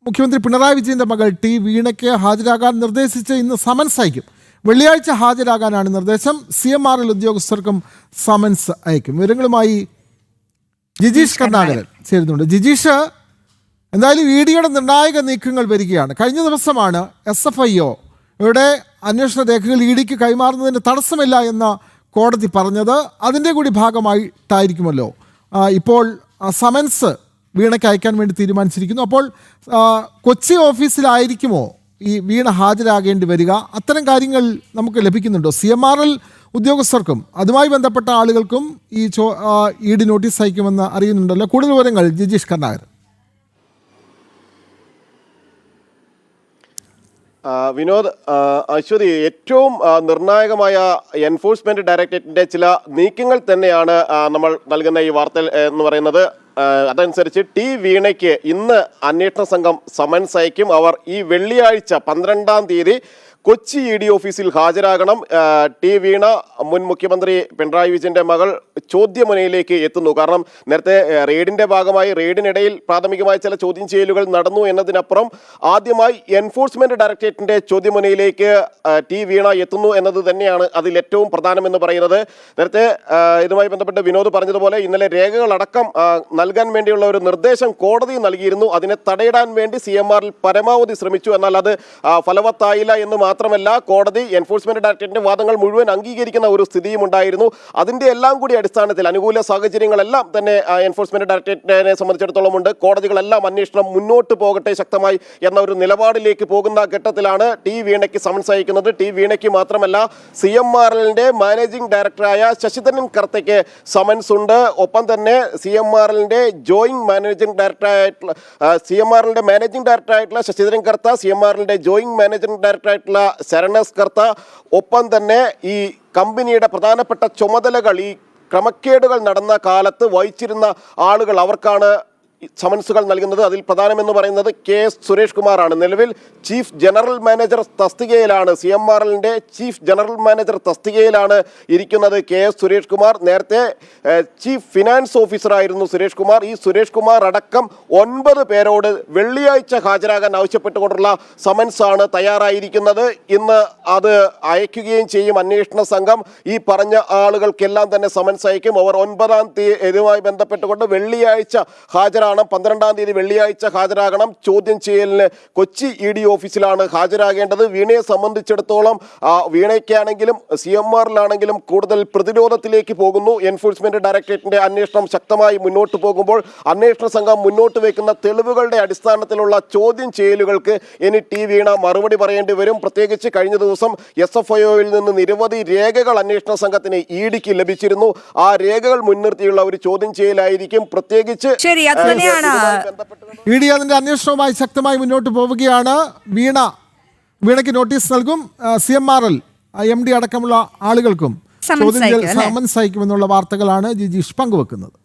മുഖ്യമന്ത്രി പിണറായി വിജയന്റെ മകൾ ടി വീണയ്ക്ക് ഹാജരാകാൻ നിർദ്ദേശിച്ച് ഇന്ന് സമൻസ് അയക്കും. വെള്ളിയാഴ്ച ഹാജരാകാനാണ് നിർദ്ദേശം. CMRL ഉദ്യോഗസ്ഥർക്കും സമൻസ് അയക്കും. വിവരങ്ങളുമായി ജിജീഷ് കർണാകരൻ ചേരുന്നുണ്ട്. ജിജീഷ്, എന്തായാലും EDയുടെ നിർണായക നീക്കങ്ങൾ വരികയാണ്. കഴിഞ്ഞ ദിവസമാണ് SFIO യുടെ അന്വേഷണ രേഖകൾ EDക്ക് കൈമാറുന്നതിന് തടസ്സമില്ല എന്ന കോടതി പറഞ്ഞത്. അതിൻ്റെ കൂടി ഭാഗമായിട്ടായിരിക്കുമല്ലോ ഇപ്പോൾ സമൻസ് വീണയ്ക്ക് അയക്കാൻ വേണ്ടി തീരുമാനിച്ചിരിക്കുന്നു. അപ്പോൾ കൊച്ചി ഓഫീസിലായിരിക്കുമോ ഈ വീണ ഹാജരാകേണ്ടി വരിക? അത്തരം കാര്യങ്ങൾ നമുക്ക് ലഭിക്കുന്നുണ്ടോ? CMRL ഉദ്യോഗസ്ഥർക്കും അതുമായി ബന്ധപ്പെട്ട ആളുകൾക്കും ഈ ED നോട്ടീസ് അയക്കുമെന്ന് അറിയുന്നുണ്ടല്ലോ. കൂടുതൽ വിവരങ്ങൾ ജിജീഷ് കർണാകരൻ. വിനോദ്, അശ്വതി, ഏറ്റവും നിർണായകമായ എൻഫോഴ്സ്മെന്റ് ഡയറക്ടറേറ്റിന്റെ ചില നീക്കങ്ങൾ തന്നെയാണ് നമ്മൾ നൽകുന്ന ഈ വാർത്ത എന്ന് പറയുന്നത്. അതനുസരിച്ച് ടി വീണയ്ക്ക് ഇന്ന് അന്വേഷണ സംഘം സമൻസ് അയക്കും. അവർ ഈ വെള്ളിയാഴ്ച 12-ാം തീയതി കൊച്ചി ED ഓഫീസിൽ ഹാജരാകണം. ടി വീണ മുൻ മുഖ്യമന്ത്രി പിണറായി വിജയന്റെ മകൾ ചോദ്യമുനയിലേക്ക് എത്തുന്നു. കാരണം നേരത്തെ റെയ്ഡിന്റെ ഭാഗമായി റെയ്ഡിനിടയിൽ പ്രാഥമികമായ ചില ചോദ്യം ചെയ്യലുകൾ നടന്നു എന്നതിനപ്പുറം ആദ്യമായി എൻഫോഴ്സ്മെന്റ് ഡയറക്ടറേറ്റിന്റെ ചോദ്യമുനയിലേക്ക് ടി വീണ എത്തുന്നു എന്നത് തന്നെയാണ് അതിൽ ഏറ്റവും പ്രധാനമെന്ന് പറയുന്നത്. നേരത്തെ ഇതുമായി ബന്ധപ്പെട്ട് വിനോദ് പറഞ്ഞതുപോലെ ഇന്നലെ രേഖകളടക്കം നൽകാൻ വേണ്ടിയുള്ള ഒരു നിർദ്ദേശം കോടതി നൽകിയിരുന്നു. അതിനെ തടയിടാൻ വേണ്ടി CMRL പരമാവധി ശ്രമിച്ചു. എന്നാൽ അത് ഫലവത്തായില്ല എന്ന് മാത്രമല്ല, കോടതി എൻഫോഴ്സ്മെന്റ് ഡയറക്ടറേറ്റിന്റെ വാദങ്ങൾ മുഴുവൻ അംഗീകരിക്കുന്ന ഒരു സ്ഥിതിയും ഉണ്ടായിരുന്നു. അതിന്റെ എല്ലാം കൂടി അടിസ്ഥാനത്തിൽ അനുകൂല സാഹചര്യങ്ങളെല്ലാം തന്നെ എൻഫോഴ്സ്മെന്റ് ഡയറക്ടറേറ്റിനെ സംബന്ധിച്ചിടത്തോളം ഉണ്ട്. കോടതികളെല്ലാം അന്വേഷണം മുന്നോട്ട് പോകട്ടെ ശക്തമായി എന്ന ഒരു നിലപാടിലേക്ക് പോകുന്ന ഘട്ടത്തിലാണ് ടി വീണയ്ക്ക് സമൻസ് അയക്കുന്നത്. ടി വീണയ്ക്ക് മാത്രമല്ല, CMRLന്റെ മാനേജിംഗ് ഡയറക്ടറായ ശശിധരൻ കർത്തയ്ക്ക് സമൻസ് ഉണ്ട്. ഒപ്പം തന്നെ CMRLന്റെ മാനേജിംഗ് ഡയറക്ടറായിട്ടുള്ള ശശിധരൻ കർത്ത, CMRLന്റെ ജോയിന്റ് മാനേജിംഗ് ഡയറക്ടറായിട്ടുള്ള ശരണസ് കർത്ത, ഒപ്പം തന്നെ ഈ കമ്പനിയുടെ പ്രധാനപ്പെട്ട ചുമതലകൾ, ഈ ക്രമക്കേടുകൾ നടന്ന കാലത്ത് വഹിച്ചിരുന്ന ആളുകൾ, അവർക്കാണ് സമൻസുകൾ നൽകുന്നത്. അതിൽ പ്രധാനമെന്ന് പറയുന്നത് KS സുരേഷ് കുമാറാണ്. നിലവിൽ ചീഫ് ജനറൽ മാനേജർ തസ്തികയിലാണ്, CMRLന്റെ ചീഫ് ജനറൽ മാനേജർ തസ്തികയിലാണ് ഇരിക്കുന്നത് KS സുരേഷ് കുമാർ. നേരത്തെ ചീഫ് ഫിനാൻസ് ഓഫീസറായിരുന്നു സുരേഷ് കുമാർ. ഈ സുരേഷ് കുമാർ അടക്കം 9 പേരോട് വെള്ളിയാഴ്ച ഹാജരാകാൻ ആവശ്യപ്പെട്ടുകൊണ്ടുള്ള സമൻസ് ആണ് തയ്യാറായിരിക്കുന്നത്. ഇന്ന് അത് അയക്കുകയും ചെയ്യും അന്വേഷണ സംഘം. ഈ പറഞ്ഞ ആളുകൾക്കെല്ലാം തന്നെ സമൻസ് അയക്കും. അവർ 9-ാം തീയതി ഇതുമായി ബന്ധപ്പെട്ടുകൊണ്ട് വെള്ളിയാഴ്ച ഹാജരാണ്. 12-ാം തീയതി വെള്ളിയാഴ്ച ഹാജരാകണം. ചോദ്യം ചെയ്യലിന് കൊച്ചി ED ഓഫീസിലാണ് ഹാജരാകേണ്ടത്. വീണയെ സംബന്ധിച്ചിടത്തോളം വീണയ്ക്കാണെങ്കിലും CMRLാണെങ്കിലും കൂടുതൽ പ്രതിരോധത്തിലേക്ക് പോകുന്നു. എൻഫോഴ്സ്മെന്റ് ഡയറക്ടറേറ്റിന്റെ അന്വേഷണം ശക്തമായി മുന്നോട്ട് പോകുമ്പോൾ അന്വേഷണ സംഘം മുന്നോട്ട് വയ്ക്കുന്ന തെളിവുകളുടെ അടിസ്ഥാനത്തിലുള്ള ചോദ്യം ചെയ്യലുകൾക്ക് ഇനി ടി വീണ മറുപടി പറയേണ്ടി വരും. പ്രത്യേകിച്ച് കഴിഞ്ഞ ദിവസം SFIOയിൽ നിന്ന് നിരവധി രേഖകൾ അന്വേഷണ സംഘത്തിന് EDക്ക് ലഭിച്ചിരുന്നു. ആ രേഖകൾ മുൻനിർത്തിയുള്ള ഒരു ചോദ്യം ചെയ്യലായിരിക്കും. പ്രത്യേകിച്ച് ED അതിന്റെ അന്വേഷണവുമായി ശക്തമായി മുന്നോട്ട് പോവുകയാണ്. വീണയ്ക്ക് നോട്ടീസ് നൽകും. CMRL MD അടക്കമുള്ള ആളുകൾക്കും ചോദ്യം സമൻസ് അയക്കുമെന്നുള്ള വാർത്തകളാണ് ജിജീഷ് പങ്കുവെക്കുന്നത്.